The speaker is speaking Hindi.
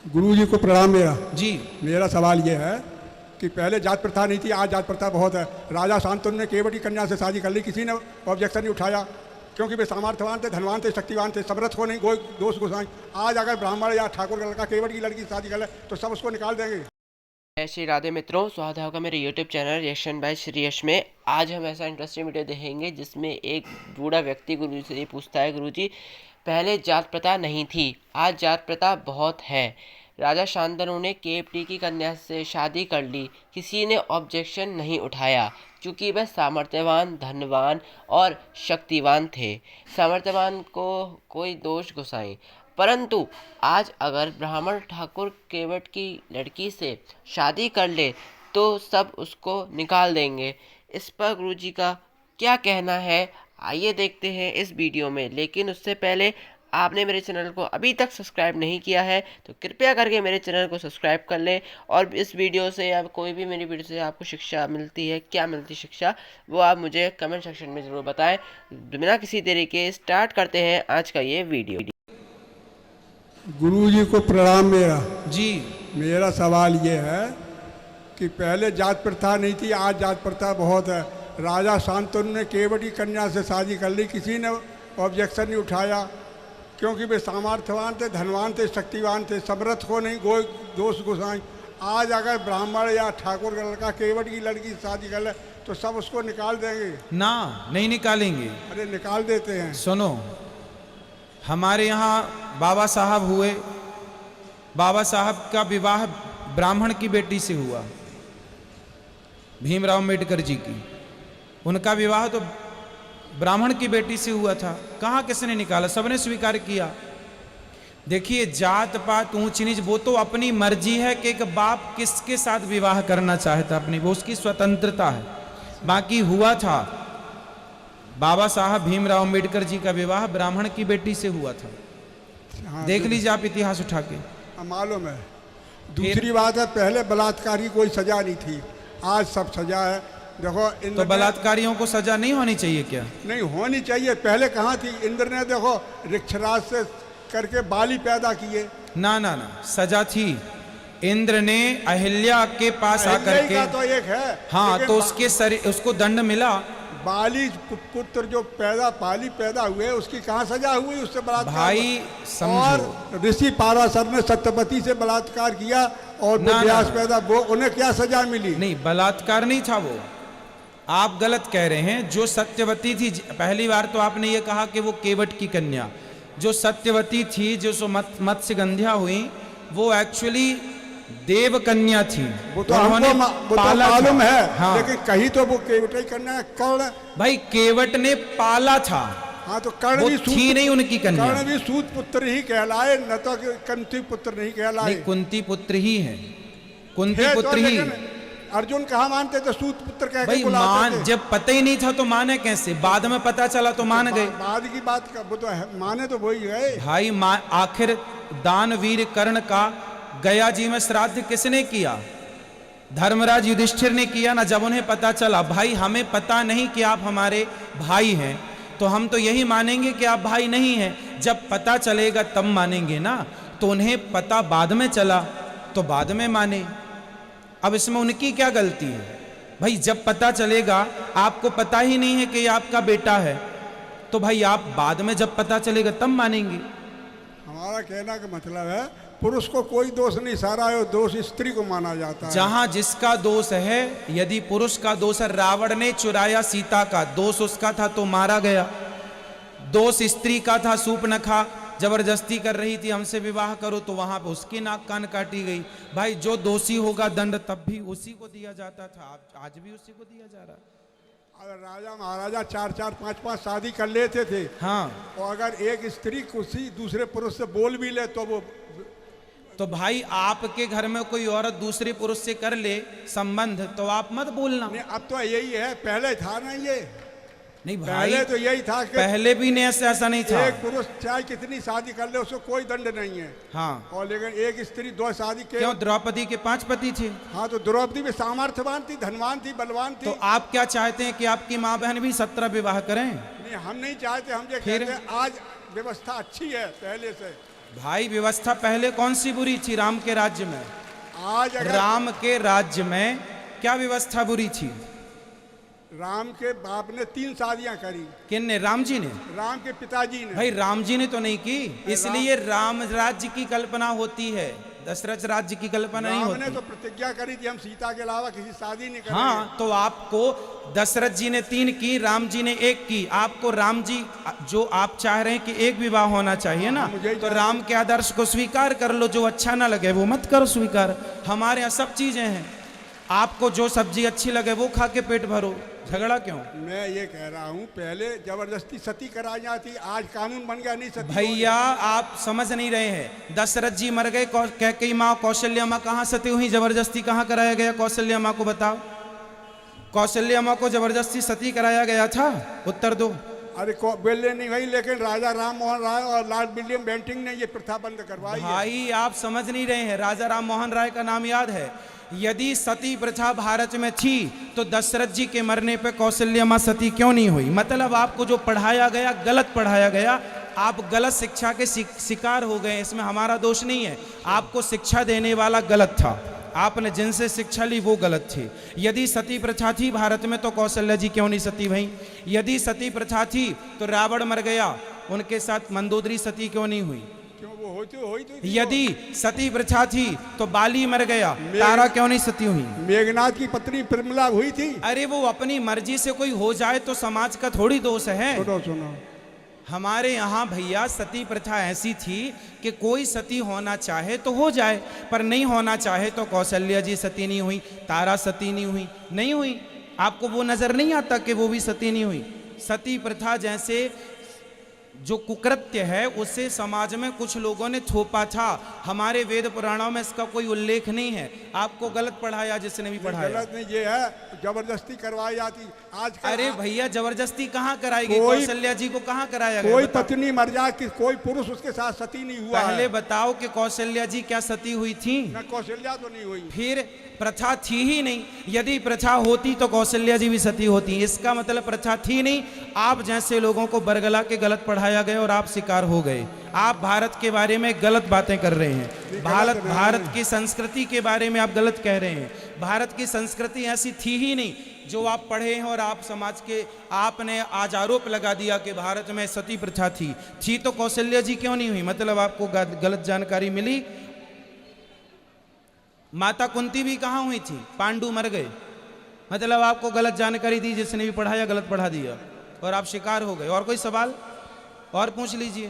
गुरुजी को प्रणाम मेरा। जी। मेरा सवाल ये है कि पहले जात प्रथा नहीं थी, आज जात प्रथा बहुत है। राजा शांतनु ने केवट की कन्या से शादी कर ली, किसी ने ऑब्जेक्शन नहीं उठाया क्योंकि वे सामर्थ्यवान थे, धनवान थे, शक्तिवान थे, समर्थ को नहीं कोई दोष गोसाई। आज अगर ब्राह्मण या ठाकुर का लड़का केवट की लड़की से शादी कर ले तो सब उसको निकाल देंगे। जय श्री राधे मित्रों, स्वागत है आपका मेरे YouTube channel reaction by Shri Yash में। आज हम ऐसा इंटरेस्टिंग वीडियो देखेंगे जिसमें एक बूढ़ा व्यक्ति गुरु से ये पूछता है, गुरुजी पहले जात प्रथा नहीं थी, आज जात प्रथा बहुत है। राजा शांतनु ने केवटी की कन्या से शादी कर ली, किसी ने ऑब्जेक्शन नहीं उठाया क्योंकि वह सामर्थ्यवान, धनवान और शक्तिवान थे। सामर्थ्यवान को कोई दोष घुसाएं, परंतु आज अगर ब्राह्मण ठाकुर केवट की लड़की से शादी कर ले तो सब उसको निकाल देंगे। इस पर गुरुजी का क्या कहना है, आइए देखते हैं इस वीडियो में। लेकिन उससे पहले आपने मेरे चैनल को अभी तक सब्सक्राइब नहीं किया है तो कृपया करके मेरे चैनल को सब्सक्राइब कर लें। और इस वीडियो से या कोई भी मेरी वीडियो से आपको शिक्षा मिलती है, क्या मिलती शिक्षा, वो आप मुझे कमेंट सेक्शन में ज़रूर बताएं। बिना किसी देरी के स्टार्ट करते हैं आज का ये वीडियो। गुरुजी को प्रणाम मेरा। जी। मेरा सवाल ये है कि पहले जात प्रथा नहीं थी, आज जात प्रथा बहुत है। राजा शांतनु ने केवट की कन्या से शादी कर ली, किसी ने ऑब्जेक्शन नहीं उठाया क्योंकि वे सामर्थ्यवान थे, धनवान थे, शक्तिवान थे, समर्थ को नहीं कोई दोष गोसाई। आज अगर ब्राह्मण या ठाकुर का लड़का केवट की लड़की से शादी कर ले तो सब उसको निकाल देंगे। ना, नहीं निकालेंगे। अरे निकाल देते हैं। सुनो, हमारे यहाँ बाबा साहब हुए, बाबा साहब का विवाह ब्राह्मण की बेटी से हुआ, भीमराव अम्बेडकर जी की। उनका विवाह तो ब्राह्मण की बेटी से हुआ था। कहाँ किसने निकाला, सबने स्वीकार किया। देखिए, जात पात ऊंच नीच वो तो अपनी मर्जी है कि एक बाप किसके साथ विवाह करना चाहता, अपनी वो उसकी स्वतंत्रता है। बाकी हुआ था, बाबा साहब भीमराव अम्बेडकर जी का विवाह ब्राह्मण की बेटी से हुआ था। हाँ, देख लीजिए आप इतिहास उठा के। मालूम है। दूसरी बात है, पहले बलात्कार की कोई सजा नहीं थी, आज सब सजा है। देखो तो बलात्कारियों को सजा नहीं होनी चाहिए क्या? नहीं होनी चाहिए, पहले कहाँ थी। इंद्र ने देखो रिक्षराज से करके बाली पैदा किए। ना ना ना, सजा थी। इंद्र ने अहिल्या के पास आकर के तो एक है। हाँ, तो उसके शरीर उसको दंड मिला। बाली पुत्र जो बाली पैदा हुए उसकी कहाँ सजा हुई, उससे बलात्कार। भाई समझो, और ऋषि पाराशर ने सत्यवती से बलात्कार किया और व्यास पैदा, वो उन्हें क्या सजा मिली? नहीं, बलात्कार नहीं था वो, आप गलत कह रहे हैं। जो सत्यवती थी, पहली बार तो आपने ये कहा कि वो केवट की कन्या, जो सत्यवती थी, जो मत्स्यगंध्या हुई, वो एक्चुअली देव कन्या थी। वो तो हमको मालूम है। हाँ। लेकिन कहीं तो वो केवट ही कन्या, कर्ण भाई केवट ने पाला था। हाँ, तो कर्ण भी थी नहीं उनकी कन्या। कर्ण भी सूत पुत्र ही कहलाए, न तो कुंती पुत्र नहीं कहलाए। नहीं, कुंती पुत्र ही है, कुंती पुत्र ही। अर्जुन कहाँ मानते थे, सूत पुत्र कह के बुलाते थे। जब पता ही नहीं था तो माने कैसे? बाद में पता चला तो मान गए। बाद की बात का वो तो माने तो वही गए भाई। आखिर दानवीर कर्ण का गया जी में श्राद्ध किसने किया? धर्मराज युधिष्ठिर ने किया ना। जब उन्हें पता चला, भाई हमें पता नहीं कि आप हमारे भाई हैं, तो हम तो यही मानेंगे कि आप भाई नहीं हैं। जब पता चलेगा तब मानेंगे ना। तो उन्हें पता बाद में चला तो बाद में माने। अब इसमें उनकी क्या गलती है? भाई जब पता चलेगा, आपको पता ही नहीं है कि ये आपका बेटा है, तो भाई आप बाद में जब पता चलेगा तब मानेंगे। हमारा कहना का मतलब है, पुरुष को कोई दोष नहीं, सारा दोष स्त्री को माना जाता है। जहां जिसका दोष है, यदि पुरुष का दोष है, रावण ने चुराया सीता का, दोष उसका था तो मारा गया। दोष स्त्री का था, सूर्पनखा जबरदस्ती कर रही थी हमसे विवाह करो, तो वहां पे उसकी नाक कान काटी गई। भाई जो दोषी होगा दंड तब भी उसी को दिया जाता था, आज भी उसी को दिया जा रहा। अगर राजा महाराजा 4-4, 5-5 शादी कर लेते थे, हाँ, और अगर एक स्त्री किसी दूसरे पुरुष से बोल भी ले तो वो, तो भाई आपके घर में कोई औरत दूसरे पुरुष से कर ले संबंध, तो आप मत बोलना। नहीं, अब तो यही है, पहले था ना ये। नहीं भाई, पहले तो यही था कि पहले भी नहीं ऐसा नहीं था। एक पुरुष चाहे कितनी शादी कर ले उसको कोई दंड नहीं है। हाँ, और लेकिन एक स्त्री 2 शादी के। क्यों? द्रौपदी के 5 पति थे। हाँ, तो द्रौपदी भी सामर्थ्यवान थी, धनवान थी, बलवान थी। तो आप क्या चाहते हैं कि आपकी माँ बहन भी 17 विवाह करें? नहीं, हम नहीं चाहते। हम ये कहते हैं आज व्यवस्था अच्छी है पहले से। भाई व्यवस्था पहले कौन सी बुरी थी राम के राज्य में? आज अगर राम के राज्य में क्या व्यवस्था बुरी थी? राम के बाप ने 3 शादियां करी, किन ने? राम जी ने? राम के पिताजी ने। भाई राम जी ने तो नहीं की, इसलिए राम राज्य की कल्पना होती है, दशरथ राज्य की कल्पना नहीं राम ने होती। तो प्रतिज्ञा करी थी हम सीता के अलावा किसी शादी नहीं करेंगे। हाँ, तो आपको दशरथ जी ने 3 की, राम जी ने 1 की, आपको राम जी जो आप चाह रहे हैं कि एक विवाह होना चाहिए ना, तो राम के आदर्श को स्वीकार कर लो, जो अच्छा ना लगे वो मत करो स्वीकार। हमारे यहाँ सब चीजें हैं, आपको जो सब्जी अच्छी लगे वो खा के पेट भरो, झगड़ा क्यों? मैं ये कह रहा हूँ पहले जबरदस्ती सती कराई जाती, आज कानून बन गया नहीं सती। भैया आप समझ नहीं रहे हैं, दशरथ जी मर गए, कैकेयी माँ कौशल्या माँ कहाँ सती हुई, जबरदस्ती कहाँ कराया गया? कौशल्या माँ को बताओ, कौशल्या माँ को जबरदस्ती सती कराया गया था? उत्तर दो। अरे बिल्ले नहीं भाई, लेकिन राजा राम मोहन राय और लॉर्ड विलियम बेंटिंग ने ये प्रथा बंद करवाई है। भाई आप समझ नहीं रहे हैं, राजा राम मोहन राय का नाम याद है? यदि सती प्रथा भारत में थी तो दशरथ जी के मरने पे कौशल्या माँ सती क्यों नहीं हुई? मतलब आपको जो पढ़ाया गया गलत पढ़ाया गया, आप गलत शिक्षा के शिकार हो गए, इसमें हमारा दोष नहीं है। आपको शिक्षा देने वाला गलत था, आपने जिनसे शिक्षा ली वो गलत थी। यदि सती प्रथा थी भारत में तो कौशल्या जी क्यों नहीं सती भाई? यदि सती प्रथा थी तो रावण मर गया, उनके साथ मंदोदरी सती क्यों नहीं हुई? क्यों वो होई तो यदि सती प्रथा थी तो बाली मर गया, तारा क्यों नहीं सती हुई? मेघनाथ की पत्नी प्रमिला हुई थी। अरे वो अपनी मर्जी से कोई हो जाए तो समाज का थोड़ी दोष है। सुनो हमारे यहाँ भैया सती प्रथा ऐसी थी कि कोई सती होना चाहे तो हो जाए, पर नहीं होना चाहे तो कौशल्या जी सती नहीं हुई, तारा सती नहीं हुई। आपको वो नजर नहीं आता कि वो भी सती नहीं हुई? सती प्रथा जैसे जो कुकृत्य है उसे समाज में कुछ लोगों ने थोपा था, हमारे वेद पुराणों में इसका कोई उल्लेख नहीं है। आपको गलत पढ़ाया जिसने भी पढ़ाया। गलत नहीं, ये है जबरदस्ती करवाई जाती आज। अरे भैया जबरदस्ती कहाँ कराएगी? कौशल्या जी को कहाँ कराया गया? कोई पत्नी मर जाए कि कोई पुरुष उसके साथ सती नहीं हुआ। पहले बताओ कि कौशल्या जी क्या सती हुई थी? ना कौशल्या तो नहीं हुई। फिर प्रथा थी ही नहीं। यदि प्रथा होती तो कौशल्या जी भी सती होती, इसका मतलब प्रथा थी नहीं। आप जैसे लोगों को बरगला के गलत पढ़ाया गया और आप शिकार हो गए। आप भारत के बारे में गलत बातें कर रहे हैं, भारत की संस्कृति के बारे में आप गलत कह रहे हैं। भारत की संस्कृति ऐसी थी ही नहीं जो आप पढ़े हैं, और आप समाज के आपने आज आरोप लगा दिया कि भारत में सती प्रथा थी तो कौशल्या जी क्यों नहीं हुई? मतलब आपको गलत जानकारी मिली। माता कुंती भी कहाँ हुई थी? पांडु मर गए, मतलब आपको गलत जानकारी दी, जिसने भी पढ़ाया गलत पढ़ा दिया और आप शिकार हो गए। और कोई सवाल और पूछ लीजिए।